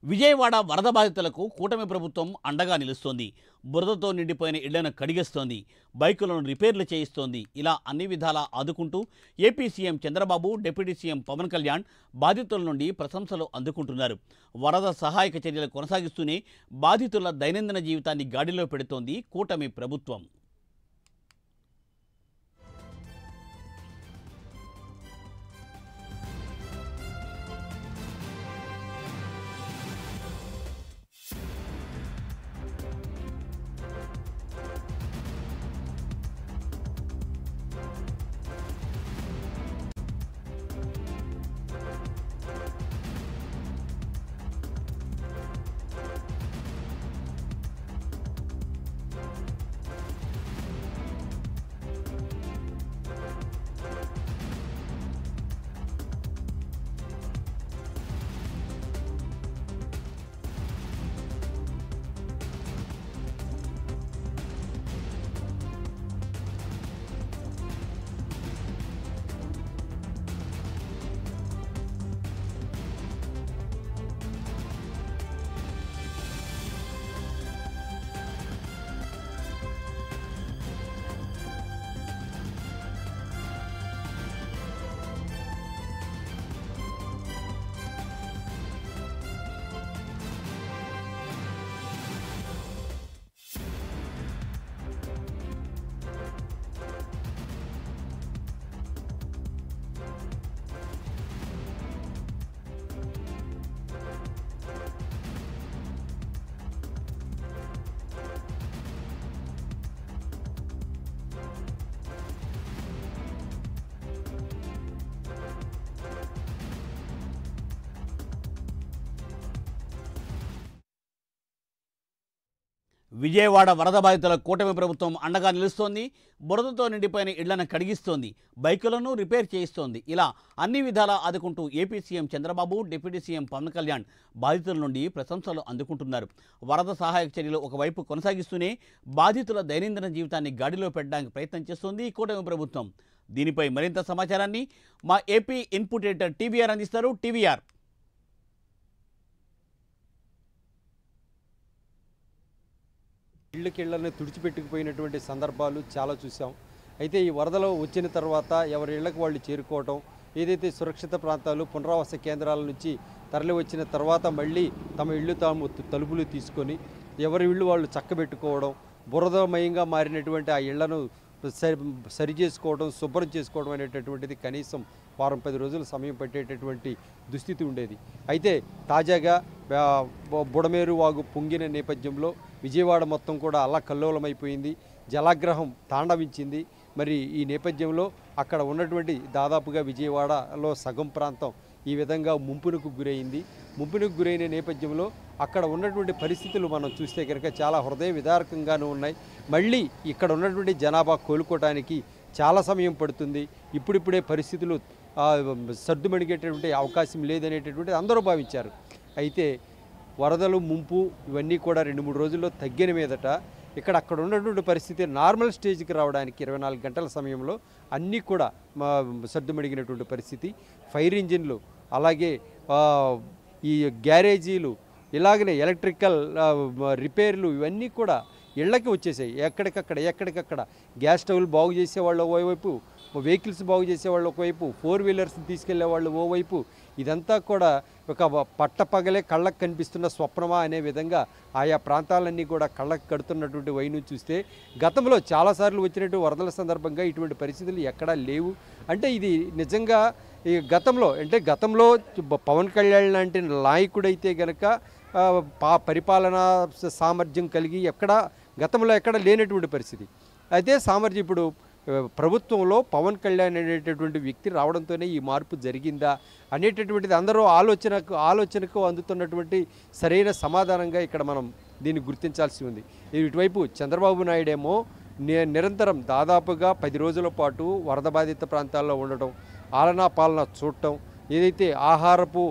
విజయవాడ వరద బాధితులకు కూటమి ప్రభుత్వం అండగా నిలుస్తోంది. బురదతో నిండిపోయిన ఇళ్లను కడిగిస్తోంది, బైకులను రిపేర్లు చేయిస్తోంది. ఇలా అన్ని విధాలా ఆదుకుంటూ AP CM Chandrababu, deputy CM Pawan Kalyan బాధితుల నుండి ప్రశంసలు అందుకుంటున్నారు. వరద సహాయక చర్యలు కొనసాగిస్తూనే బాధితుల దైనందిన జీవితాన్ని గాడిలో పెడుతోంది కూటమి ప్రభుత్వం. విజయవాడ వరద బాధితుల కూటమి ప్రభుత్వం అండగా నిలుస్తోంది. బురదతో నిండిపోయిన ఇళ్లను కడిగిస్తోంది, బైకులను రిపేర్ చేయిస్తోంది. ఇలా అన్ని విధాలా ఆదుకుంటూ AP CM Chandrababu, deputy CM Pawan Kalyan బాధితుల నుండి ప్రశంసలు అందుకుంటున్నారు. వరద సహాయక చర్యలు ఒకవైపు కొనసాగిస్తూనే బాధితుల దైనందిన జీవితాన్ని గాడిలో పెట్టడానికి ప్రయత్నం చేస్తోంది కూటమి ప్రభుత్వం. దీనిపై మరింత సమాచారాన్ని మా ఏపీ ఇన్పుట్ ఎడిటర్ టీవీఆర్ అందిస్తారు. టీవీఆర్. ఇళ్ళని తుడిచిపెట్టుకుపోయినటువంటి సందర్భాలు చాలా చూసాం. అయితే ఈ వరదలో వచ్చిన తర్వాత ఎవరి ఇళ్లకు వాళ్ళు చేరుకోవటం, ఏదైతే సురక్షిత ప్రాంతాలు పునరావాస కేంద్రాల నుంచి తరలి వచ్చిన తర్వాత మళ్ళీ తమ ఇళ్ళు తాము తలుపులు తీసుకొని ఎవరి ఇళ్ళు వాళ్ళు చక్కబెట్టుకోవడం, బురదమయంగా మారినటువంటి ఆ ఇళ్లను సరి చేసుకోవడం, శుభ్రం చేసుకోవడం అనేటటువంటిది కనీసం వారం 10 రోజుల సమయం పట్టేటటువంటి దుస్థితి ఉండేది. అయితే తాజాగా బుడమేరు వాగు పొంగిన నేపథ్యంలో విజయవాడ మొత్తం కూడా అల్లకల్లోలమైపోయింది, జలాగ్రహం తాండవించింది. మరి ఈ నేపథ్యంలో అక్కడ ఉన్నటువంటి దాదాపుగా విజయవాడలో సగం ప్రాంతం ఈ విధంగా ముంపునకు గురైంది. ముంపునకు గురైన నేపథ్యంలో అక్కడ ఉన్నటువంటి పరిస్థితులు మనం చూస్తే కనుక చాలా హృదయ విదారకంగానూ ఉన్నాయి. మళ్ళీ ఇక్కడ ఉన్నటువంటి జనాభా కోలుకోవడానికి చాలా సమయం పడుతుంది. ఇప్పుడిప్పుడే పరిస్థితులు సర్దుమణిగేటటువంటి అవకాశం లేదనేటటువంటి అందరూ భావించారు. అయితే వరదలు, ముంపు ఇవన్నీ కూడా 2-3 రోజుల్లో తగ్గిన మీదట అక్కడ ఉన్నటువంటి పరిస్థితి నార్మల్ స్టేజ్కి రావడానికి 24 గంటల సమయంలో అన్నీ కూడా సర్దుమణిగినటువంటి పరిస్థితి. ఫైర్ ఇంజిన్లు, అలాగే ఈ గ్యారేజీలు, ఇలాగనే ఎలక్ట్రికల్ రిపేర్లు ఇవన్నీ కూడా ఇళ్ళకి వచ్చేసాయి. ఎక్కడికక్కడ గ్యాస్ స్టవ్లు బాగు చేసేవాళ్ళు ఓవైపు, వెహికల్స్ బాగు చేసేవాళ్ళు ఒకవైపు, 4 వీలర్స్ని తీసుకెళ్లే వాళ్ళు ఓవైపు. ఇదంతా కూడా ఒక పట్టపగలే కళ్ళకు కనిపిస్తున్న స్వప్నమా అనే విధంగా ఆయా ప్రాంతాలన్నీ కూడా కళ్ళకు కడుతున్నటువంటి వైను చూస్తే గతంలో చాలాసార్లు వచ్చినట్టు వరదల సందర్భంగా ఇటువంటి పరిస్థితులు ఎక్కడా లేవు. అంటే ఇది నిజంగా ఈ గతంలో పవన్ కళ్యాణ్ లాంటి నాయకుడైతే గనక పరిపాలనా సామర్థ్యం కలిగి గతంలో ఎక్కడ లేనటువంటి పరిస్థితి. అయితే సామర్థ్యం ఇప్పుడు ప్రభుత్వంలో పవన్ కళ్యాణ్ అనేటటువంటి వ్యక్తి రావడంతోనే ఈ మార్పు జరిగిందా అనేటటువంటిది అందరూ ఆలోచనకు అందుతున్నటువంటి సరైన సమాధానంగా ఇక్కడ మనం దీన్ని గుర్తించాల్సి ఉంది. ఇటువైపు చంద్రబాబు నాయుడేమో నిరంతరం దాదాపుగా 10 రోజుల పాటు వరద బాధిత ప్రాంతాల్లో ఉండటం, ఆలనా పాలన చూడటం, ఏదైతే ఆహారపు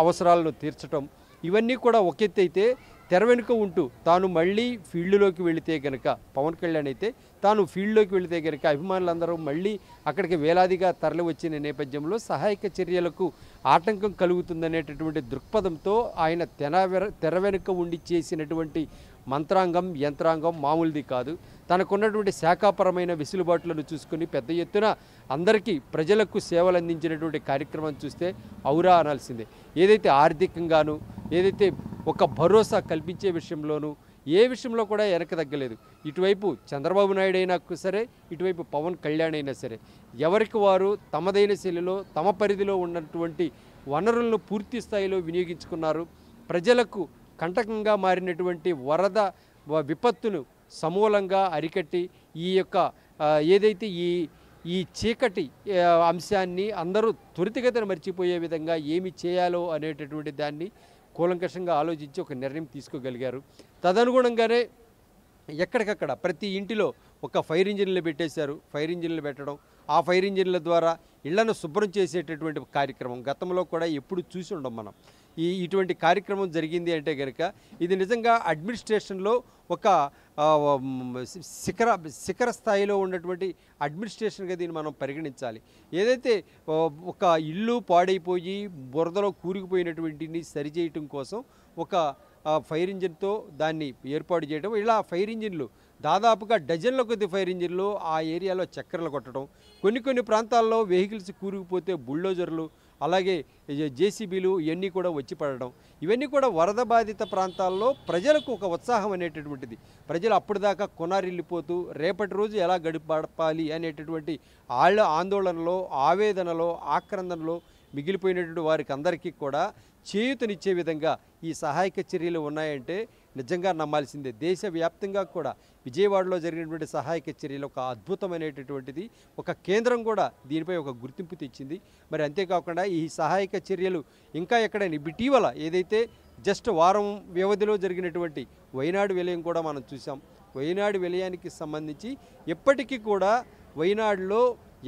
అవసరాలను తీర్చటం, ఇవన్నీ కూడా ఒక ఎత్తు అయితే తెర వెనుక ఉంటూ తాను మళ్ళీ ఫీల్డ్లోకి వెళితే కనుక పవన్ కళ్యాణ్ అయితే తాను ఫీల్డ్లోకి వెళితే కనుక అభిమానులందరూ మళ్ళీ అక్కడికి వేలాదిగా తరలి వచ్చిన నేపథ్యంలో సహాయక చర్యలకు ఆటంకం కలుగుతుందనేటటువంటి దృక్పథంతో ఆయన తెర వెనుక ఉండి చేసినటువంటి మంత్రాంగం యంత్రాంగం మామూలుది కాదు. తనకున్నటువంటి శాఖాపరమైన వెసులుబాట్లను చూసుకుని పెద్ద ఎత్తున అందరికీ ప్రజలకు సేవలు అందించినటువంటి కార్యక్రమం చూస్తే ఔరా అనాల్సిందే. ఏదైతే ఆర్థికంగాను ఏదైతే ఒక భరోసా కల్పించే విషయంలోనూ ఏ విషయంలో కూడా వెనక తగ్గలేదు. ఇటువైపు చంద్రబాబు నాయుడు అయినా సరే, ఇటువైపు పవన్ కళ్యాణ్ అయినా సరే, ఎవరికి వారు తమదైన శైలిలో తమ పరిధిలో ఉన్నటువంటి వనరులను పూర్తి స్థాయిలో వినియోగించుకున్నారు. ప్రజలకు కంటకంగా మారినటువంటి వరద విపత్తును సమూలంగా అరికట్టి ఈ యొక్క ఏదైతే ఈ చీకటి అంశాన్ని అందరూ త్వరితగతిన మర్చిపోయే విధంగా ఏమి చేయాలో అనేటటువంటి దాన్ని కూలంకషంగా ఆలోచించి ఒక నిర్ణయం తీసుకోగలిగారు. తదనుగుణంగానే ఎక్కడికక్కడ ప్రతి ఇంటిలో ఒక ఫైర్ ఇంజిన్లు పెట్టేశారు. ఫైర్ ఇంజిన్లు పెట్టడం, ఆ ఫైర్ ఇంజిన్ల ద్వారా ఇళ్లను శుభ్రం చేసేటటువంటి కార్యక్రమం గతంలో కూడా ఎప్పుడు చూసి ఉండం మనం. ఇటువంటి కార్యక్రమం జరిగింది అంటే కనుక ఇది నిజంగా అడ్మినిస్ట్రేషన్లో ఒక శిఖర స్థాయిలో ఉన్నటువంటి అడ్మినిస్ట్రేషన్గా దీన్ని మనం పరిగణించాలి. ఏదైతే ఒక ఇల్లు పాడైపోయి బురదలో కూరుకుపోయినటువంటిని సరిచేయటం కోసం ఒక ఫైర్ ఇంజిన్తో దాన్ని ఏర్పాటు చేయడం, ఇలా ఫైర్ ఇంజిన్లు దాదాపుగా డజన్ల కొద్ది ఫైర్ ఇంజిన్లు ఆ ఏరియాలో చక్కర్లు కొట్టడం, కొన్ని ప్రాంతాల్లో వెహికల్స్ కూరుకుపోతే బుల్డోజర్లు అలాగే జేసీబీలు ఇవన్నీ కూడా వచ్చి పడడం, ఇవన్నీ కూడా వరద బాధిత ప్రాంతాల్లో ప్రజలకు ఒక ఉత్సాహం అనేటటువంటిది. ప్రజలు అప్పటిదాకా కొనారిల్లిపోతూ రేపటి రోజు ఎలా గడపాలి అనేటటువంటి ఆందోళనలో, ఆవేదనలో, ఆక్రందనలో మిగిలిపోయినటువంటి వారికి అందరికీ కూడా చేయూతనిచ్చే విధంగా ఈ సహాయక చర్యలు ఉన్నాయంటే నిజంగా నమ్మాల్సిందే. దేశవ్యాప్తంగా కూడా విజయవాడలో జరిగినటువంటి సహాయక చర్యలు ఒక అద్భుతమైనటువంటిది. ఒక కేంద్రం కూడా దీనిపై ఒక గుర్తింపు తెచ్చింది. మరి అంతేకాకుండా ఈ సహాయక చర్యలు ఇంకా ఎక్కడైనా ఇటీవల ఏదైతే జస్ట్ వారం వ్యవధిలో జరిగినటువంటి వైనాడు విలయం కూడా మనం చూసాం. వైనాడు విలయానికి సంబంధించి ఎప్పటికీ కూడా వైనాడులో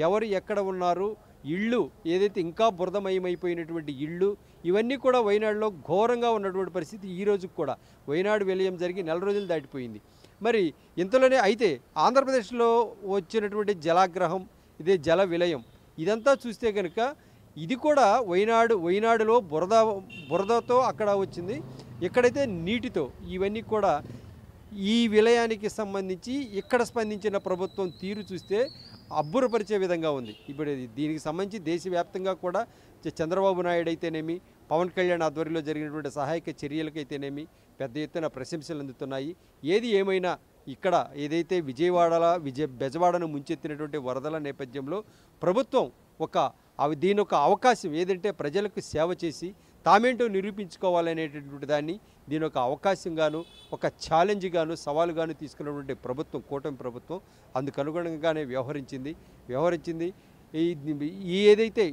ఎవరు ఎక్కడ ఉన్నారు, ఇళ్ళు ఏదైతే ఇంకా బురదమయమైపోయినటువంటి ఇళ్ళు ఇవన్నీ కూడా వైనాడులో ఘోరంగా ఉన్నటువంటి పరిస్థితి. ఈ రోజుకు కూడా వైనాడు విలయం జరిగి 4 రోజులు దాటిపోయింది. మరి ఇంతలోనే అయితే ఆంధ్రప్రదేశ్లో వచ్చినటువంటి జలాగ్రహం, ఇదే జల విలయం, ఇదంతా చూస్తే కనుక ఇది కూడా వైనాడులో బురదతో అక్కడ వచ్చింది, ఇక్కడైతే నీటితో. ఇవన్నీ కూడా ఈ విలయానికి సంబంధించి ఇక్కడ స్పందించిన ప్రభుత్వం తీరు చూస్తే అబ్బురపరిచే విధంగా ఉంది. ఇప్పుడు దీనికి సంబంధించి దేశవ్యాప్తంగా కూడా చంద్రబాబు నాయుడు అయితేనేమి, పవన్ కళ్యాణ్ ఆధ్వర్యంలో జరిగినటువంటి సహాయక చర్యలకైతేనేమి పెద్ద ఎత్తున ప్రశంసలు అందుతున్నాయి. ఏది ఏమైనా ఇక్కడ ఏదైతే బెజవాడను ముంచెత్తినటువంటి వరదల నేపథ్యంలో ప్రభుత్వం దీని ఒక అవకాశం ఏదంటే ప్రజలకు సేవ చేసి తామేంటో నిరూపించుకోవాలనేటటువంటి దాన్ని దీని ఒక అవకాశంగాను, ఒక ఛాలెంజ్గాను, సవాలుగాను తీసుకున్నటువంటి ప్రభుత్వం, కూటమి ప్రభుత్వం అందుకు అనుగుణంగానే వ్యవహరించింది. ఏదైతే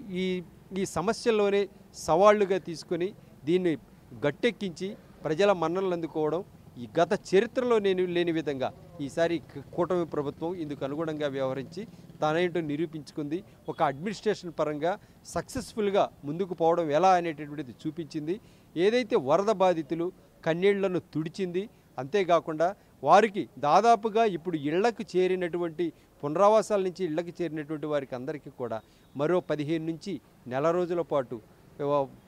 ఈ సమస్యల్లోనే సవాళ్లుగా తీసుకొని దీన్ని గట్టెక్కించి ప్రజల మన్ననలు అందుకోవడం ఈ గత చరిత్రలో లేని విధంగా ఈసారి కూటమి ప్రభుత్వం ఇందుకు అనుగుణంగా వ్యవహరించి తానేంటో నిరూపించుకుంది. ఒక అడ్మినిస్ట్రేషన్ పరంగా సక్సెస్ఫుల్గా ముందుకు పోవడం ఎలా అనేటటువంటిది చూపించింది. ఏదైతే వరద బాధితులు కన్నీళ్లను తుడిచింది, అంతేకాకుండా వారికి దాదాపుగా ఇప్పుడు ఇళ్లకు చేరినటువంటి పునరావాసాల నుంచి ఇళ్లకు చేరినటువంటి వారికి అందరికీ కూడా మరో 15 నుంచి నెల రోజుల పాటు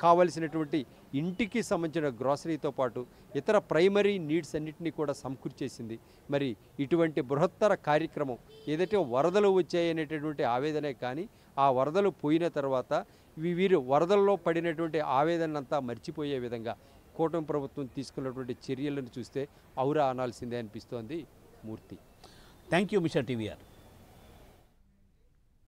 కావలసినటువంటి ఇంటికి సంబంధించిన గ్రాసరీతో పాటు ఇతర ప్రైమరీ నీడ్స్ అన్నింటినీ కూడా సమకూర్చేసింది. మరి ఇటువంటి బృహత్తర కార్యక్రమం ఏదైతే వరదలు వచ్చాయనేటటువంటి ఆవేదనే కానీ ఆ వరదలు పోయిన తర్వాత వీరు వరదల్లో పడినటువంటి ఆవేదనంతా మర్చిపోయే విధంగా కూటమి ప్రభుత్వం తీసుకున్నటువంటి చర్యలను చూస్తే ఔరా అనాల్సిందే అనిపిస్తోంది. Murthy. Thank you mister TVR.